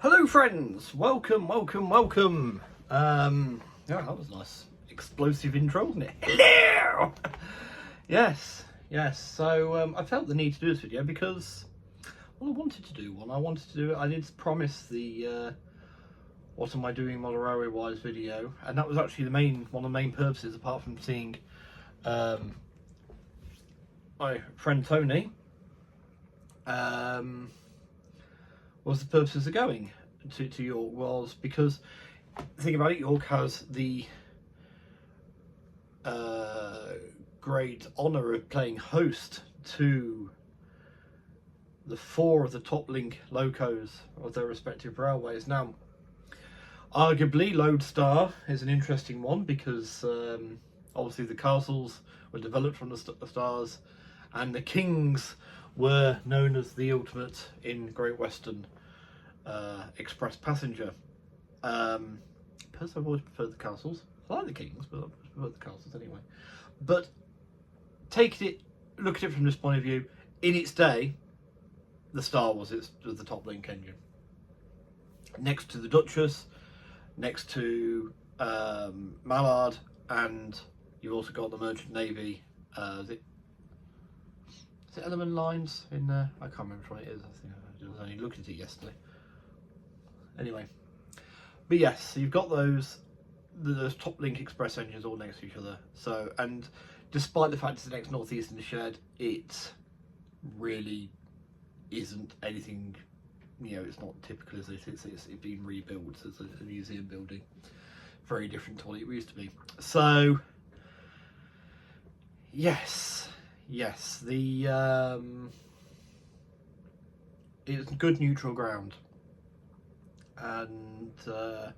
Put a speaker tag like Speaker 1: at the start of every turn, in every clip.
Speaker 1: Hello friends, welcome. Yeah, that was a nice explosive intro, wasn't it? Hello! yes, so I felt the need to do this video because, well, I wanted to do one. I did promise the what am I doing Model Railway Wise video, and that was actually one of the main purposes, apart from seeing my friend Tony, was the purposes of going to York was because, think about it, York has the great honour of playing host to the 4 of the top link locos of their respective railways. Now, arguably Lodestar is an interesting one because obviously the castles were developed from the stars, and the kings were known as the ultimate in Great Western express passenger. Personally, I've always preferred the castles. I like the kings, but I prefer the castles anyway. But look at it from this point of view. In its day, the Star was the top link engine, next to the Duchess, next to Mallard, and you've also got the Merchant Navy. Is it Element Lines in there? I can't remember what it is. I think I was only looking at it yesterday. Anyway, but yes, so you've got those top link express engines all next to each other. So, and despite the fact it's the next northeast in the shed, it really isn't anything. It's not typical as it's been rebuilt as a museum building. Very different to what it used to be. So, yes, the it's good neutral ground, and a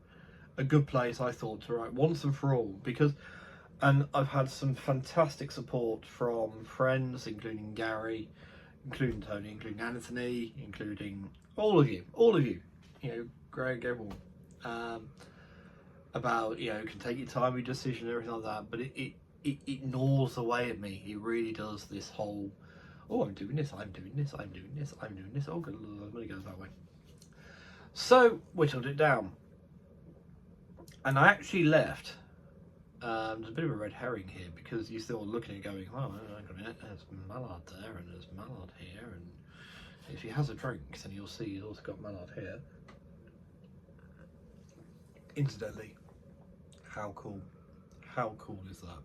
Speaker 1: good place, I thought, to write once and for all, and I've had some fantastic support from friends, including Gary, including Tony, including Anthony, including all of you, Greg, everyone, about, can take your time, your decision, everything like that, but it gnaws away at me. It really does. This whole, I'm doing this, oh good, I'm going to go that way. So, whittled it down. And I actually left, there's a bit of a red herring here, because you're still looking at it going, oh, hang on a minute, there's Mallard there, and there's Mallard here, and if he has a drink, then you'll see he's also got Mallard here. Incidentally, how cool is that?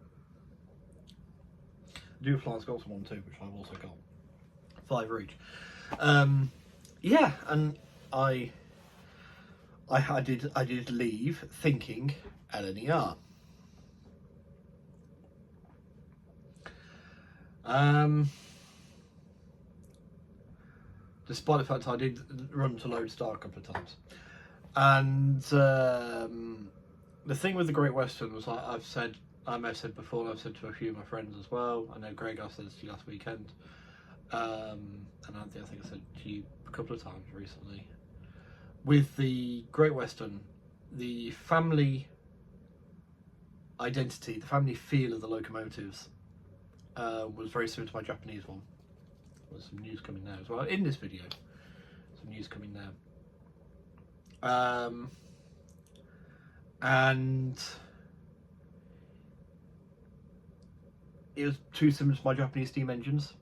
Speaker 1: Duflan's got someone too, which I've also got. 5 each. Yeah, and I did leave thinking LNER. Despite the fact I did run to Lodestar a couple of times. And the thing with the Great Western was, I may have said before, and I've said to a few of my friends as well. I know Greg, I said this to you last weekend, and Anthony, I think I said to you a couple of times recently. With the Great Western, the family identity, the family feel of the locomotives was very similar to my Japanese one. There's some news coming now as well in this video. Some news coming now. And it was too similar to my Japanese steam engines.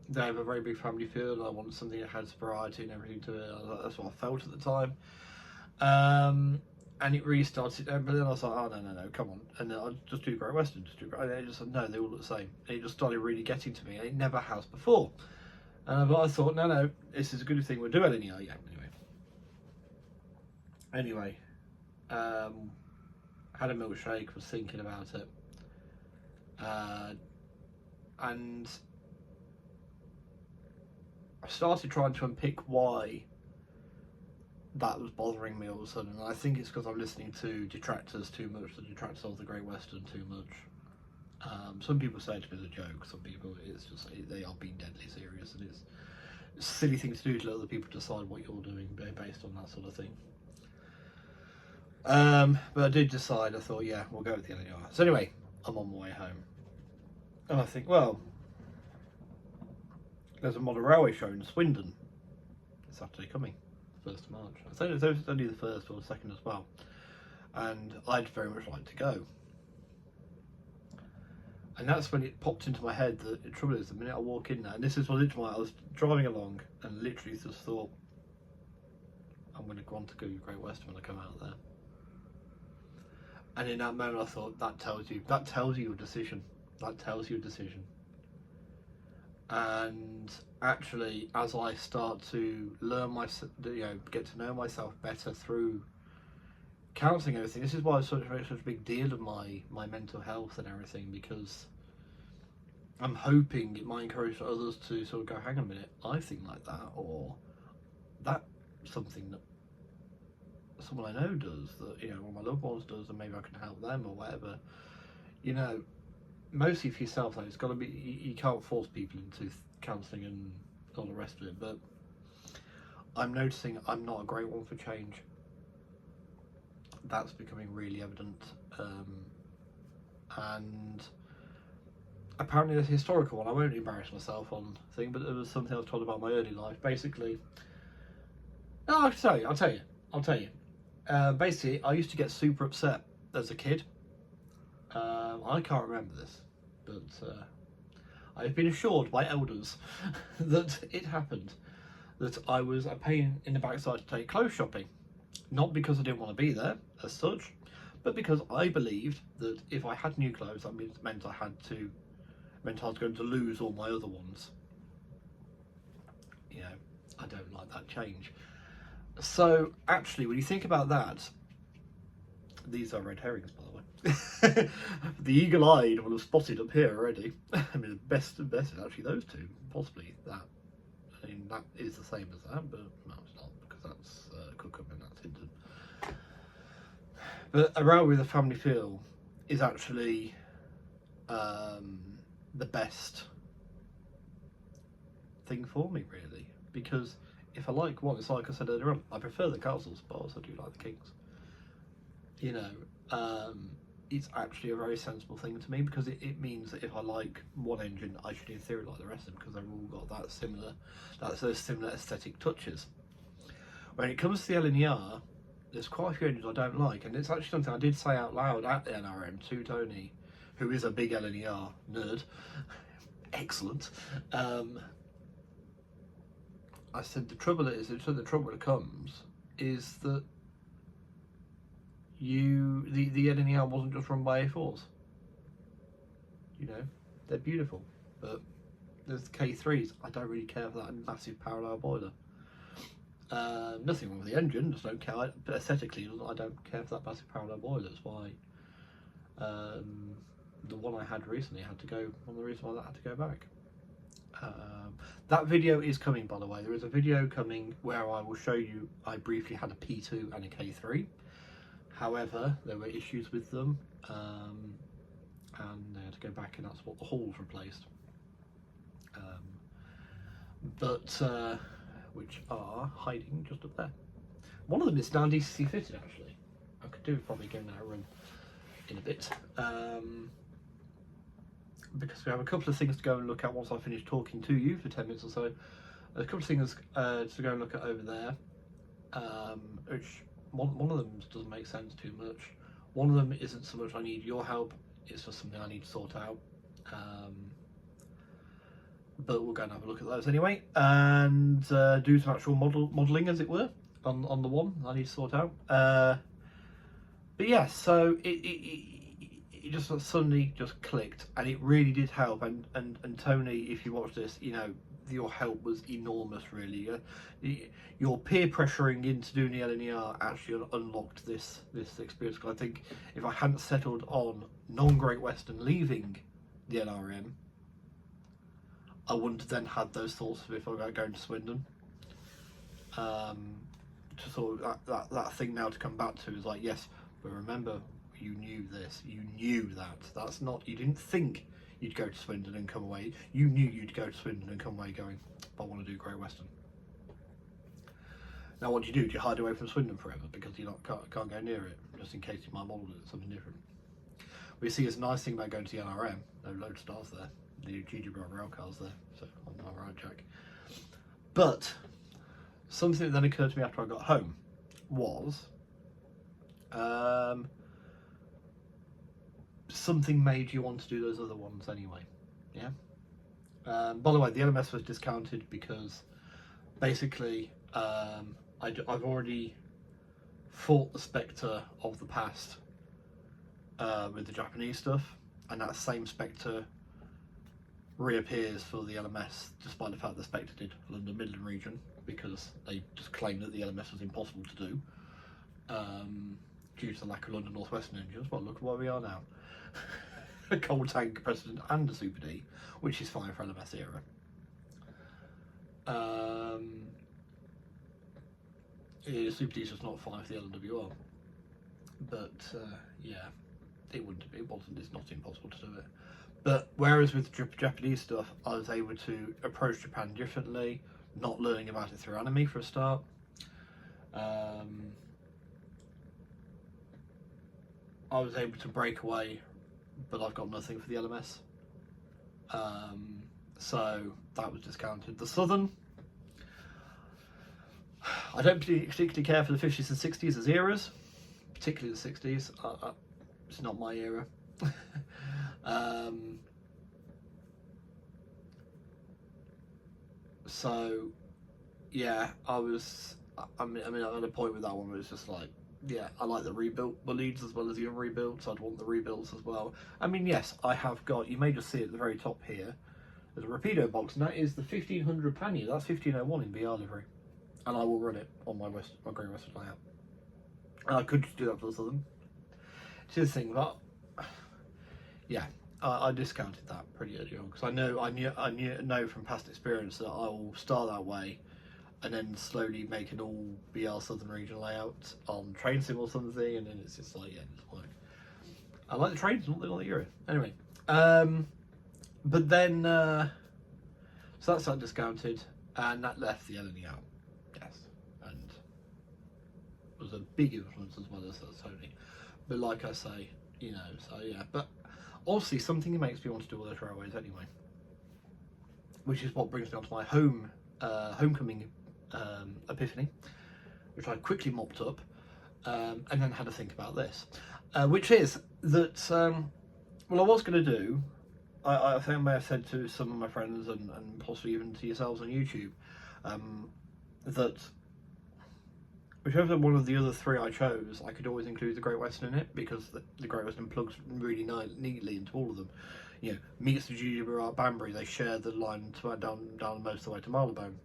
Speaker 1: They have a very big family feel, and I wanted something that has variety and everything to it. That's what I felt at the time. And it really started, but then I was like, oh, no, come on. And then I'll just do Great Western, and they just said, no, they all look the same. And it just started really getting to me, and it never has before. But I thought, no, this is a good thing, we'll do it anyhow. Yeah, anyway. Had a milkshake, was thinking about it. And I started trying to unpick why that was bothering me all of a sudden. And I think it's because I'm listening to detractors too much, the detractors of the Great Western too much. Some people say it as a joke, some people it's just, they are being deadly serious, and it's a silly thing to do to let other people decide what you're doing based on that sort of thing. But I did decide, I thought, yeah, we'll go with the LNER. So anyway, I'm on my way home. And I think, well, there's a model railway show in Swindon this Saturday coming. 1st of March. I think it was only the 1st or the 2nd as well. And I'd very much like to go. And that's when it popped into my head that the trouble is, the minute I walk in there, and this is what literally, I was driving along and literally just thought, I'm going to want to go to Great Western when I come out there. And in that moment I thought, that tells you your decision. That tells you a decision. And actually, as I start to learn get to know myself better through counselling and everything, this is why I sort of make such a big deal of my mental health and everything, because I'm hoping it might encourage others to sort of go, hang on a minute, I think like that, or that's something that someone I know does, that, you know, one of my loved ones does, and maybe I can help them or whatever. You know, mostly for yourself, though, it's got to be, you can't force people into counselling and all the rest of it, but I'm noticing I'm not a great one for change. That's becoming really evident, and apparently it's a historical one. I won't embarrass myself on the thing, but it was something I was told about my early life. Basically, no, I'll tell you. Basically, I used to get super upset as a kid. I can't remember this, but I've been assured by elders that it happened, that I was a pain in the backside to take clothes shopping. Not because I didn't want to be there as such, but because I believed that if I had new clothes, that meant I was going to lose all my other ones. You know, I don't like that change. So actually, when you think about that, these are red herrings, by the way. The eagle-eyed will have spotted up here already. I mean, the best is actually those two, possibly that. I mean, that is the same as that, but no, it's not, because that's Cookham and that's Hinton. But a railway with a family feel is actually the best thing for me, really, because if I like one, it's like I said earlier on, I prefer the castles, but I also do like the kings. You know, it's actually a very sensible thing to me, because it means that if I like one engine, I should in theory like the rest of them, because they've all got those similar aesthetic touches. When it comes to the LNER, there's quite a few engines I don't like, and it's actually something I did say out loud at the NRM to Tony, who is a big LNER nerd. Excellent. I said the trouble comes is that the LNER wasn't just run by A4s. You know, they're beautiful, but there's the K3s. I don't really care for that massive parallel boiler. Nothing wrong with the engine, just don't care. But aesthetically, I don't care for that massive parallel boiler. That's why the one I had recently had to go. One of the reasons why that had to go back. That video is coming, by the way. There is a video coming where I will show you I briefly had a P2 and a K3. However, there were issues with them, and they had to go back, and that's what the Halls replaced. Which are hiding just up there. One of them is now DCC fitted, actually. I could do probably going that run in a bit. Because we have a couple of things to go and look at once I finish talking to you for 10 minutes or so. There's a couple of things to go and look at over there, which one of them doesn't make sense too much. One of them isn't so much I need your help, it's just something I need to sort out. But we'll go and have a look at those anyway, and do some actual modelling, as it were, on the one I need to sort out. But yeah, so it just suddenly just clicked, and it really did help. And Tony, if you watch this, you know, your help was enormous, really. Your peer pressuring into doing the LNER actually unlocked this experience. Because I think if I hadn't settled on non-Great Western leaving the NRM, I wouldn't have then had those thoughts before going to Swindon. To sort of that thing now to come back to is like, yes, but remember, you knew this, you knew that. That's not, you didn't think you'd go to Swindon and come away. You knew you'd go to Swindon and come away going, I want to do Great Western. Now what do? Do you hide away from Swindon forever because you can't go near it, just in case you might model it something different? We see it's a nice thing about going to the NRM. There are loads of stars there. The GG Bravo rail cars there, so on my right, Jack. But something that then occurred to me after I got home was something made you want to do those other ones anyway. Yeah. By the way, the LMS was discounted because basically I've already fought the Spectre of the past with the Japanese stuff, and that same Spectre reappears for the LMS, despite the fact the Spectre did London Midland region, because they just claimed that the LMS was impossible to do due to the lack of London North Western engines. Well, look at where we are now. A cold tank President and a Super D, which is fine for LMS era. Super D is just not fine for the LWR, but yeah, it wouldn't be. It's not impossible to do it. But whereas with Japanese stuff, I was able to approach Japan differently, not learning about it through anime for a start. I was able to break away, but I've got nothing for the LMS. So that was discounted. The Southern, I don't particularly care for the 50s and 60s as eras, particularly the 60s. It's not my era. So yeah, I mean, at a point with that one where it's just like, yeah, I like the rebuilt bullies as well as the unrebuilt, so I'd want the rebuilds as well. I mean, yes, I have got, you may just see at the very top here, there's a Rapido box, and that is the 1500 Pannier. That's 1501 in BR livery. And I will run it on my Great Western layout. And I could just do that for the Southern. It's the thing, but yeah, I discounted that pretty early on, because I know from past experience that I will start that way and then slowly make an all BR Southern region layout on Train Sim or something, and then it's just like, yeah, it doesn't work. I like the trains, not the Euro. Anyway, but then so that's not discounted, and that left the LNE out. Yes, and was a big influence as well as Sony. But like I say, you know, so yeah, but obviously something that makes me want to do all those railways anyway, which is what brings me on to my homecoming epiphany, which I quickly mopped up, and then had to think about this, which is that well, I was going to do, I think I may have said to some of my friends and possibly even to yourselves on YouTube, that whichever one of the other three I chose, I could always include the Great Western in it, because the Great Western plugs really neatly into all of them. You know, meets the Juniper Banbury, they share the line down most of the way to Marylebone.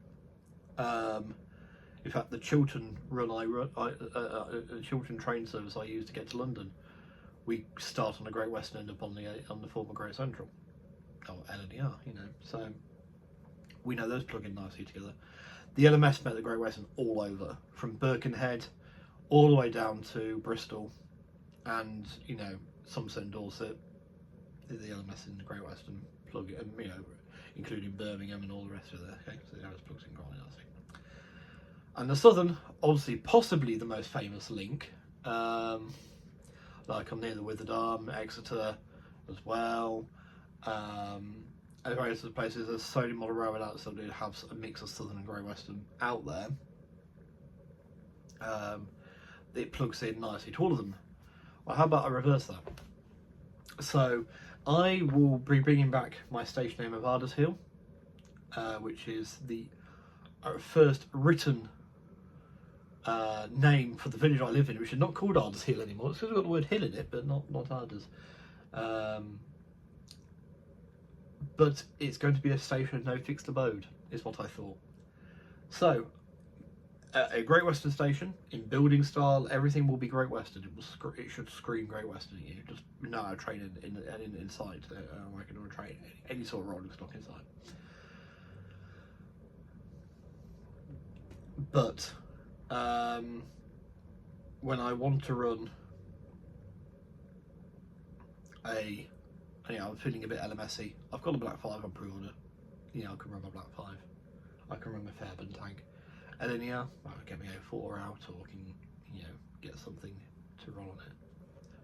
Speaker 1: In fact, the Chiltern Chiltern train service I use to get to London, we start on the Great Western, end up on the former Great Central, or LNER, you know. So we know those plug in nicely together. The LMS met the Great Western all over, from Birkenhead all the way down to Bristol, and you know, Somerset and Dorset. The LMS in the Great Western plug, and you know, including Birmingham and all the rest of it. Okay, so the LMS plugs in quite nicely. And the Southern, obviously, possibly the most famous link. Like I'm near the Withered Arm, Exeter, as well. And various other places. There's so many model railway outlets that do have a mix of Southern and Great Western out there. It plugs in nicely to all of them. Well, how about I reverse that? So I will be bringing back my station name of Ardershill, which is the first written name for the village I live in, which is not called Ardershill anymore. It's because we've got the word hill in it, but not Arders. But it's going to be a station with no fixed abode, is what I thought. So, a Great Western station, in building style, everything will be Great Western. It should scream Great Western at you. Just no train inside. I can train any sort of rolling stock inside. But when I want to run I'm feeling a bit LMS-y. I've got a Black 5 on pre-order. I can run my Black 5. I can run my Fairburn tank. And then I can get my 04 out, or can get something to run on it.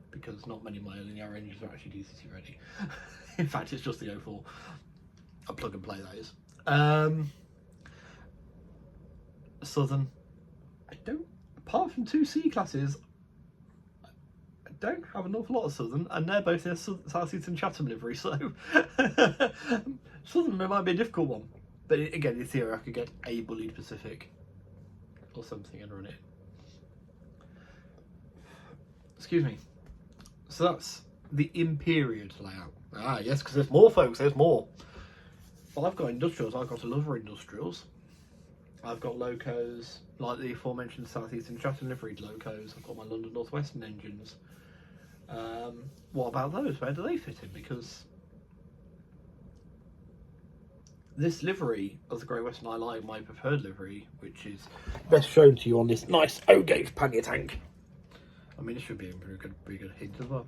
Speaker 1: Because not many of my linear engines are actually DCC ready. In fact, it's just the 04. A plug and play, that is. Southern. I don't, apart from 2 C classes, I don't have an awful lot of Southern, and they're both in South Eastern Chatham livery, so Southern might be a difficult one. But again, in theory, I could get a Bullied Pacific or something and run it. Excuse me. So that's the in-period layout. Ah, yes, because there's more, folks, there's more. Well, I've got industrials, I've got a lot of industrials. I've got locos, like the aforementioned South Eastern Chatham liveried locos. I've got my London North Western engines. What about those? Where do they fit in? Because this livery of the Great Western, I like my preferred livery, which is best shown to you on this nice O-gauge pannier tank. I mean, it should be a pretty good hint as well.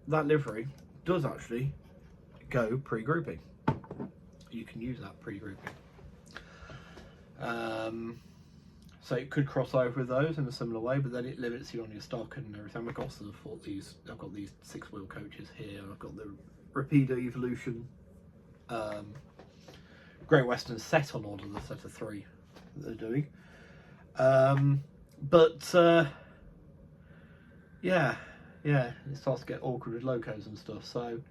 Speaker 1: That livery does actually go pre-grouping. You can use that pre-grouping. So it could cross over with those in a similar way, but then it limits you on your stock and everything. I've got these 6-wheel coaches here. I've got the Rapido Evolution Great Western set on order, the set of 3 that they're doing. Yeah, it starts to get awkward with locos and stuff. So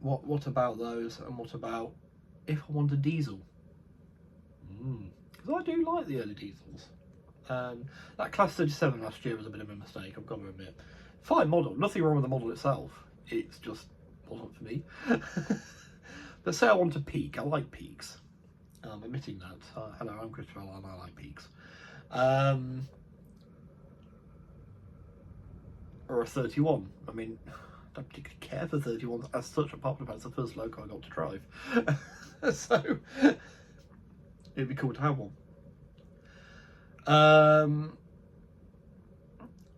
Speaker 1: what about those, and what about if I want a diesel? Because I do like the early diesels. That Class 37 last year was a bit of a mistake, I've got to admit. Fine model, nothing wrong with the model itself. It's just wasn't for me. But say I want a Peak, I like Peaks. I'm admitting that. Hello, I'm Christopher and I like Peaks. Or a 31. I mean, I don't particularly care for 31s as such, apart from that's the first loco I got to drive. So it'd be cool to have one.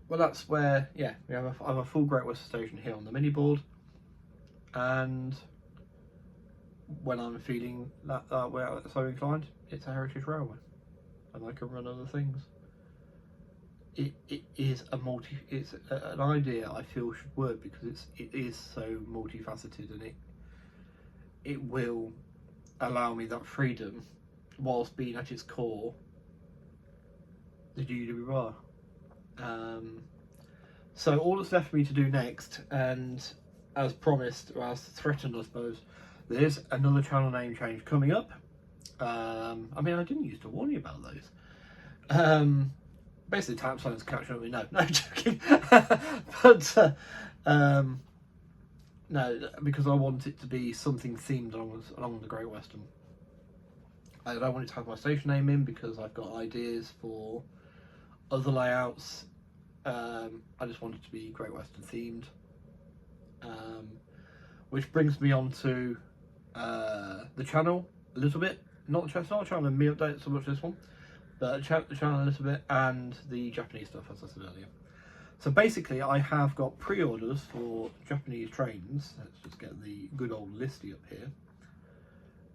Speaker 1: Well, that's where, yeah, we have a full Great Western station here on the mini board, and when I'm feeling that we're so inclined, it's a Heritage Railway, and I can run other things. It is it's an idea I feel should work, because it is so multifaceted, and it will allow me that freedom whilst being at its core the GWR. So all that's left for me to do next, and as promised, or as threatened I suppose, there's another channel name change coming up. I mean, I didn't used to warn you about those. Basically Tapstone's catching up with me. No joking. But no, because I want it to be something themed along the Great Western. I don't want it to have my station name in, because I've got ideas for other layouts. I just want it to be Great Western themed. Which brings me on to the channel a little bit. Not the channel and me update so much this one, but the channel a little bit, and the Japanese stuff, as I said earlier. So basically I have got pre-orders for Japanese trains. Let's just get the good old listy up here,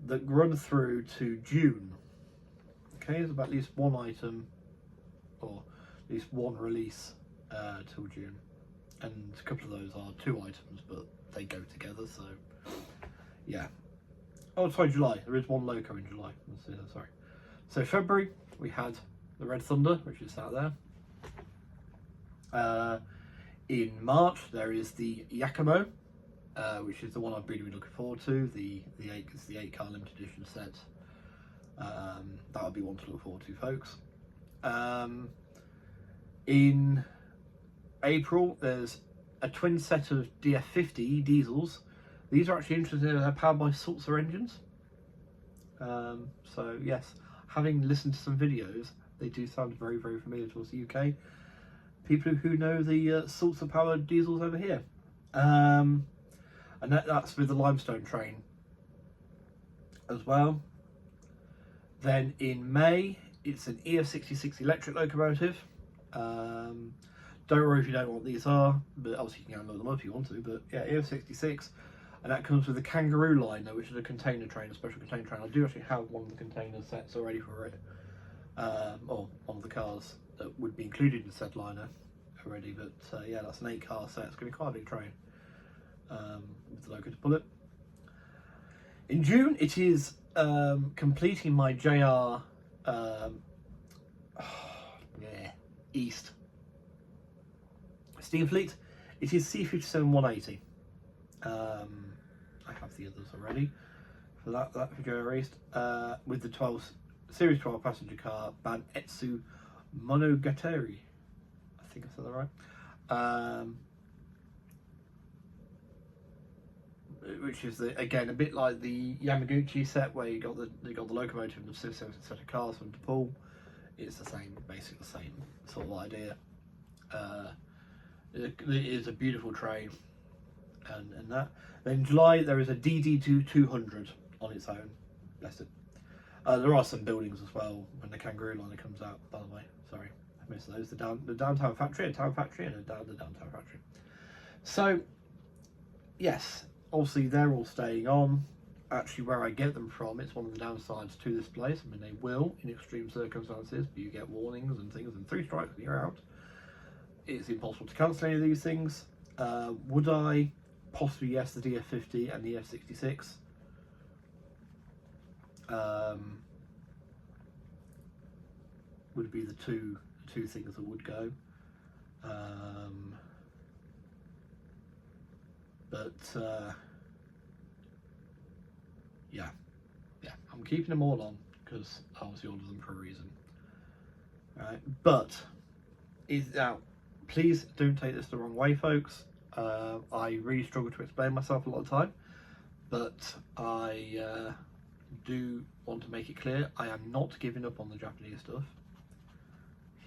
Speaker 1: that run through to June. Okay, there's about at least one item, or at least one release till June, and a couple of those are 2 items, but they go together, so yeah. Oh, sorry, July. There is 1 loco in July. Sorry. So February we had the Red Thunder, which is out there. In March there is the Yakumo, which is the one I'm really looking forward to. The 8-car limited edition set. That would be one to look forward to, folks. In April there's a twin set of DF50 diesels. These are actually interesting. They're powered by Sulzer engines. So yes, having listened to some videos, they do sound very, very familiar to us UK people who know the Sulzer powered diesels over here. And that's with the limestone train as well. Then in May, it's an EF66 electric locomotive. Don't worry if you don't know what these are, but obviously you can load them up if you want to. But yeah, EF66, and that comes with the Kangaroo liner, which is a container train, a special container train. I do actually have one of the container sets already for it, or one of the cars that would be included in the set liner already. But yeah, that's an 8-car set. It's going to be quite a big train with the loco to pull it. In June, it is completing my JR East Steam Fleet. It is C57 180. I have the others already for that for JR East with the 12 Series 12 passenger car Ban Etsu Monogatari. I think I said that right. Which is again a bit like the Yamaguchi set where you got the locomotive and the set of cars from to pull. It's the same, basically the same sort of idea. It is a beautiful train, and that. Then in July there is a DD2 200 on its own. Bless it. There are some buildings as well when the Kangaroo liner comes out. By the way, sorry, I missed those. The downtown factory, a town factory, and the downtown factory. So, yes, obviously they're all staying on. Actually, where I get them from, it's one of the downsides to this place. I mean, they will, in extreme circumstances, but you get warnings and things, and 3 strikes and you're out. It's impossible to cancel any of these things. Would I? Possibly yes, the DF50 and the F66. Would be the two things that would go. Yeah, I'm keeping them all on because I obviously ordered them for a reason. Right, but now, please don't take this the wrong way, folks. I really struggle to explain myself a lot of the time, but I do want to make it clear I am not giving up on the Japanese stuff.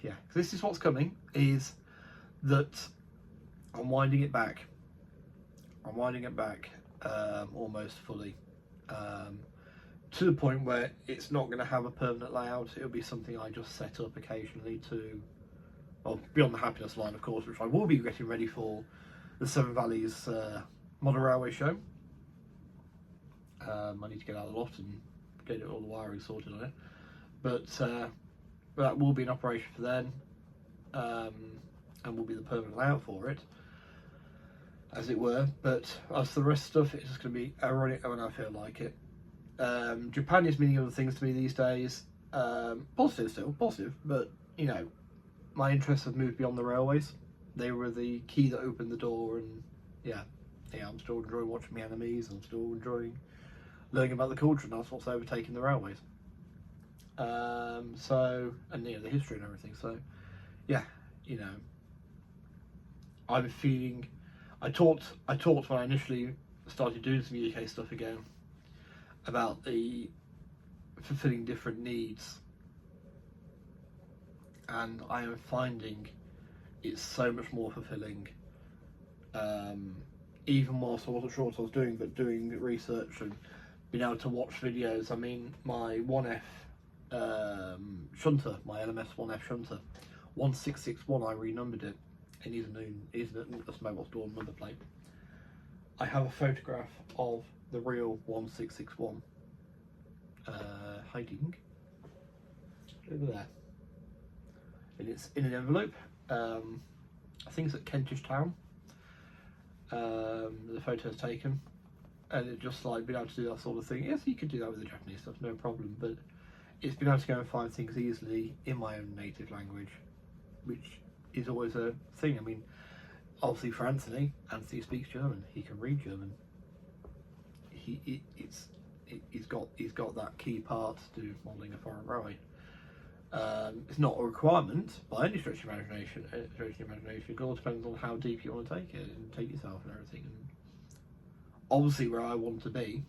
Speaker 1: Yeah, because this is what's coming, is that I'm winding it back. I'm winding it back almost fully to the point where it's not going to have a permanent layout. It'll be something I just set up occasionally to, well, Beyond the Happiness line, of course, which I will be getting ready for the Seven Valleys Model Railway Show. I need to get out of the loft and get all the wiring sorted on it, but that will be an operation for then, and will be the permanent layout for it, as it were. But as for the rest of the stuff, it's just going to be ironic when I feel like it. Japan is meaning other things to me these days. Positive still, positive, but you know, my interests have moved beyond the railways. They were the key that opened the door, and yeah, I'm still enjoying watching my enemies. I'm still enjoying learning about the culture, and that's what's overtaking the railways. So, and you know, the history and everything. So, yeah, you know, I'm feeling. I talked when I initially started doing some UK stuff again about the fulfilling different needs, and I am finding it's so much more fulfilling. Even whilst I wasn't sure what I was doing, but doing research and being able to watch videos. I mean, my 1F shunter, my LMS 1F shunter, 1661, I renumbered it. It needs a mobile store number plate. I have a photograph of the real 1661 hiding over there, and it's in an envelope. I think it's at Kentish Town. The photo's taken, and it just like being able to do that sort of thing. Yes, you could do that with the Japanese stuff, no problem. But it's been able to go and find things easily in my own native language, which is always a thing. I mean, obviously for Anthony speaks German. He can read German. He's got that key part to do modelling a foreign railway. It's not a requirement by any stretch of imagination. It all depends on how deep you want to take it and take yourself and everything. And obviously, where I want to be,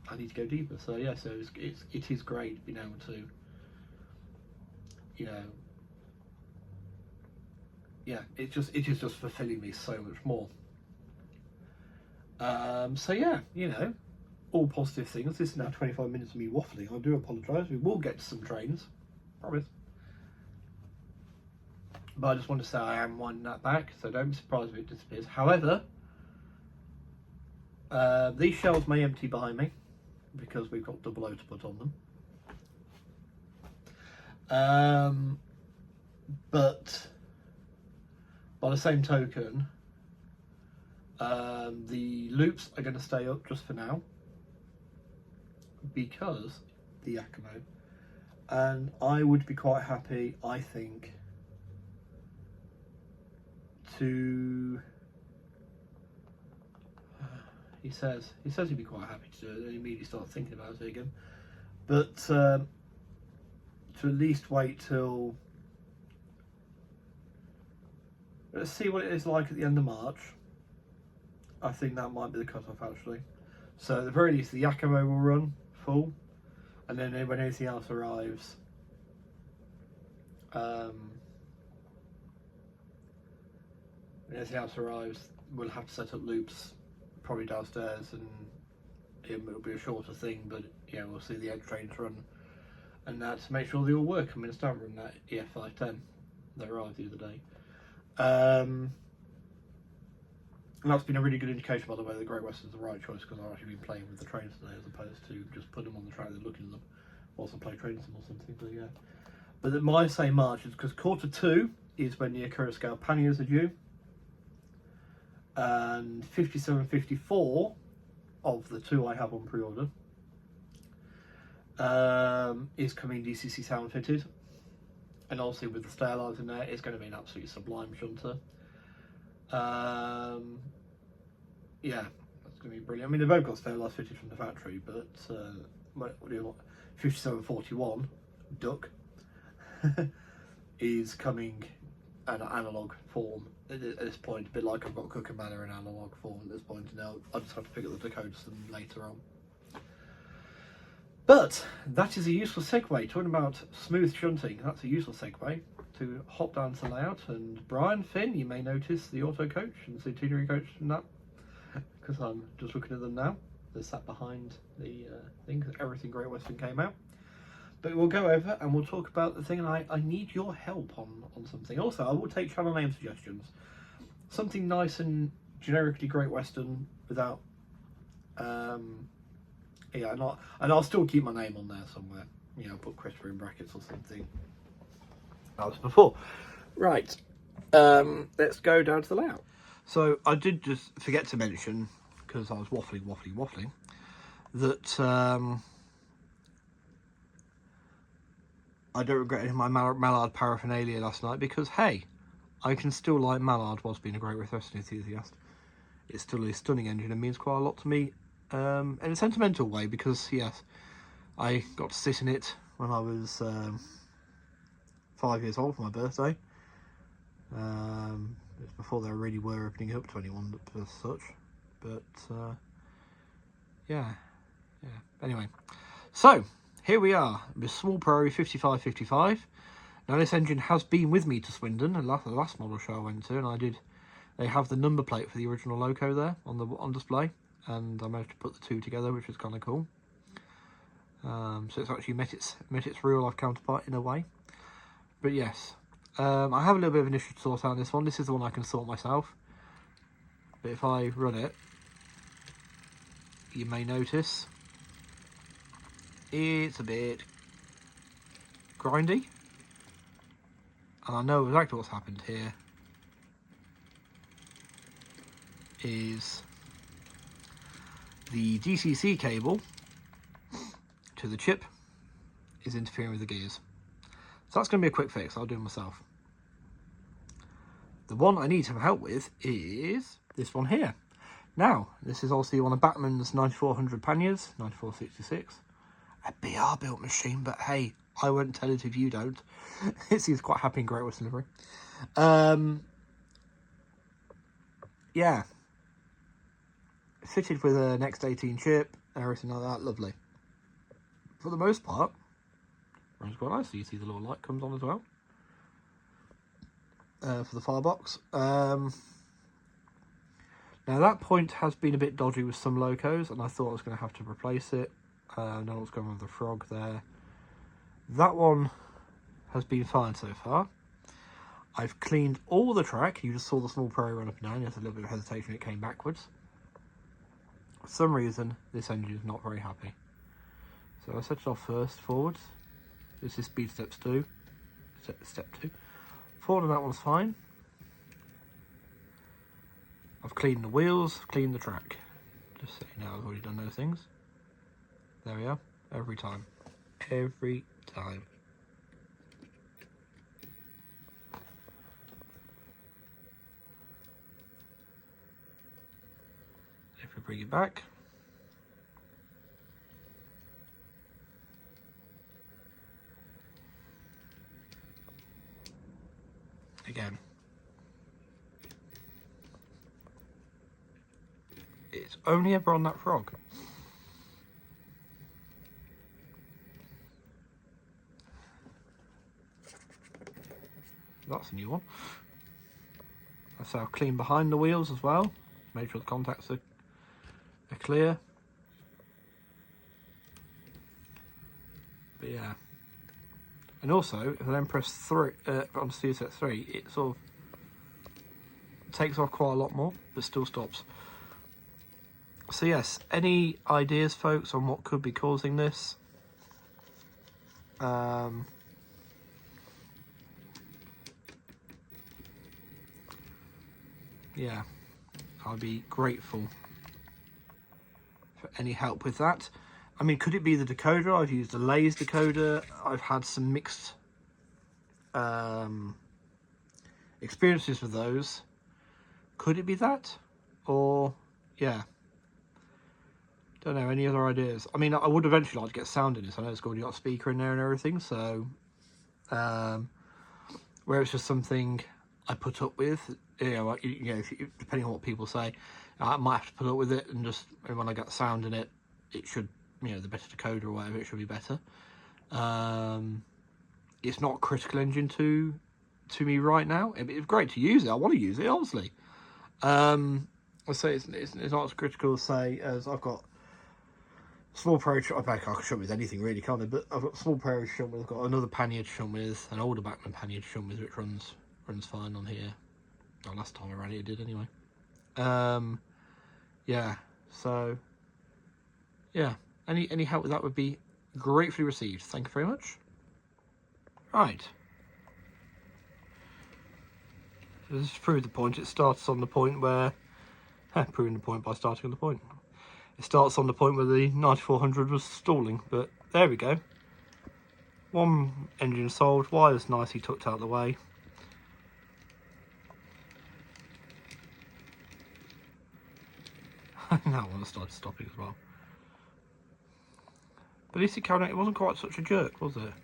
Speaker 1: I need to go deeper. So yeah, so it is great being able to, you know, yeah, it is just fulfilling me so much more. So yeah, you know, all positive things. This is now 25 minutes of me waffling. I do apologise. We will get to some trains, promise. But I just want to say I am winding that back, so don't be surprised if it disappears. However, these shelves may empty behind me because we've got double O to put on them. But by the same token, the loops are going to stay up just for now. because the Yakimo, and I would be quite happy, I think, to. He says he'd be quite happy to do it, and immediately start thinking about it again. But to at least wait till. Let's see what it is like at the end of March. I think that might be the cut-off, actually. So at the very least, the Yakimo will run full, and then when anything else arrives, we'll have to set up loops, probably downstairs, and it'll be a shorter thing. But yeah, we'll see the edge trains run, and that to make sure they all work. I mean, it's not run that EF510 that arrived the other day. And that's been a really good indication, by the way, that Great Western's the right choice, because I've actually been playing with the trains today as opposed to just putting them on the track and looking at them whilst I play train sim or something. But yeah, but my say March is because Q2 is when the Akura scale panniers are due, and 57, 54 of the 2 I have on pre-order is coming DCC sound fitted, and obviously with the Stylized in there, it's going to be an absolutely sublime shunter. Yeah, that's going to be brilliant. I mean, they've both got Stylized fitted from the factory, but 5741 Duck is coming in an analogue form at this point, a bit like I've got Cook and Manor in analogue form at this point. Now I just have to pick up the decoders them later on. But that is a useful segue. Talking about smooth shunting, that's a useful segue to hop down to layout. And Brian, Finn, you may notice the auto coach and the centenary coach from that, because I'm just looking at them now. They're sat behind the thing, because everything Great Western came out. But we'll go over and we'll talk about the thing, and I need your help on something. Also, I will take channel name suggestions. Something nice and generically Great Western without yeah, and I'll still keep my name on there somewhere. You know, put Christopher in brackets or something. That was before. Right. Let's go down to the layout. So I did just forget to mention, because I was waffling, that I don't regret any of my Mallard paraphernalia last night, because hey, I can still like Mallard whilst being a Great Western enthusiast. It's still a stunning engine and means quite a lot to me. In a sentimental way, because yes, I got to sit in it when I was 5 years old for my birthday. It was before they really were opening up to anyone as such, but yeah. Anyway, so here we are with Small Prairie 5555. Now this engine has been with me to Swindon, and the last model show I went to, and they have the number plate for the original loco there on display. And I managed to put the two together, which was kind of cool. So it's actually met its real life counterpart in a way. But yes, I have a little bit of an issue to sort out on this one. This is the one I can sort myself. But if I run it, you may notice it's a bit grindy. And I know exactly what's happened here. Is the DCC cable to the chip is interfering with the gears. So that's going to be a quick fix. I'll do it myself. The one I need some help with is this one here. Now, this is obviously one of Batman's 9400 panniers, 9466. A BR built machine, but hey, I won't tell it if you don't. It seems quite happy in Great Western livery. Yeah. Fitted with a Next 18 chip, everything like that, lovely. For the most part, runs quite nice. You see the little light comes on as well. For the firebox. Now that point has been a bit dodgy with some locos, and I thought I was going to have to replace it. Know what's going on with the frog there. That one has been fine so far. I've cleaned all the track. You just saw the Small Prairie run up and down. There's a little bit of hesitation, it came backwards. For some reason, this engine is not very happy. So I set it off first, forwards. This is speed step 2. Forward on that one's fine. I've cleaned the wheels, cleaned the track. Just so you know, I've already done those things. There we are. Every time. Every time. If we bring it back. Again. It's only ever on that frog. That's a new one. That's how clean behind the wheels as well. Make sure the contacts are clear. But yeah. And also, if I then press 3 on steer set 3, it sort of takes off quite a lot more, but still stops. So yes, any ideas, folks, on what could be causing this? Yeah, I'd be grateful for any help with that. I mean, could it be the decoder? I've used a Lays decoder. I've had some mixed experiences with those. Could it be that? Or, yeah. Don't know, any other ideas? I mean, I would eventually like to get sound in this. I know it's already got a speaker in there and everything, so... where it's just something I put up with, depending on what people say, I might have to put up with it, and just when I get sound in it, it should, the better decoder or whatever, it should be better. It's not a critical engine to me right now. It's great to use it. I want to use it, obviously. I say it's not as critical as, say, as I've got small Pro shunt. I can shunt with anything really, can't I? But I've got small Pro shunt with, I've got another pannier to shunt with, an older Bachmann pannier to shunt with, which runs fine on here. Well, last time I ran it did anyway. Yeah, so yeah, any help with that would be gratefully received. Thank you very much. Right. So this is proving the point. It starts on the point where proving the point by starting on the point. It starts on the point where the 9400 was stalling, but there we go. One engine solved, wires nicely tucked out of the way. That one started stopping as well. But at least it wasn't quite such a jerk, was it? Let's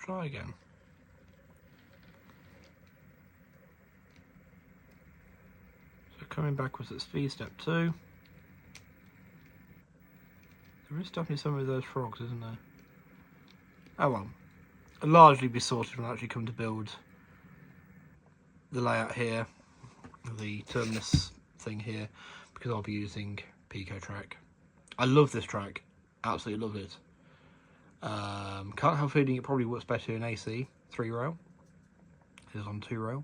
Speaker 1: try again. So coming backwards at speed step 2. There is definitely some of those frogs, isn't there? Oh well. It'll largely be sorted when I actually come to build the layout here, the terminus thing here, because I'll be using PicoTrack. I love this track, absolutely love it. Can't help feeling it probably works better in AC 3-rail. It is on 2-rail,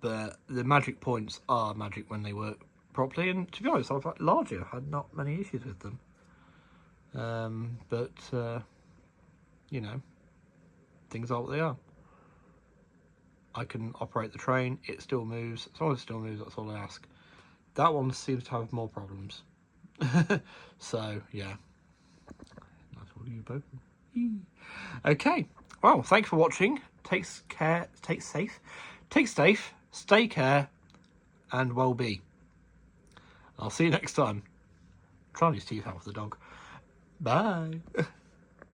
Speaker 1: but the magic points are magic when they work properly. And to be honest, I've largely had not many issues with them. Things are what they are. I can operate the train, it still moves. As long as it still moves, that's all I ask. That one seems to have more problems. So, yeah. That's all you both. Okay. Well, thanks for watching. Take safe, stay care, and well be. I'll see you next time. Trying his teeth out for the dog. Bye.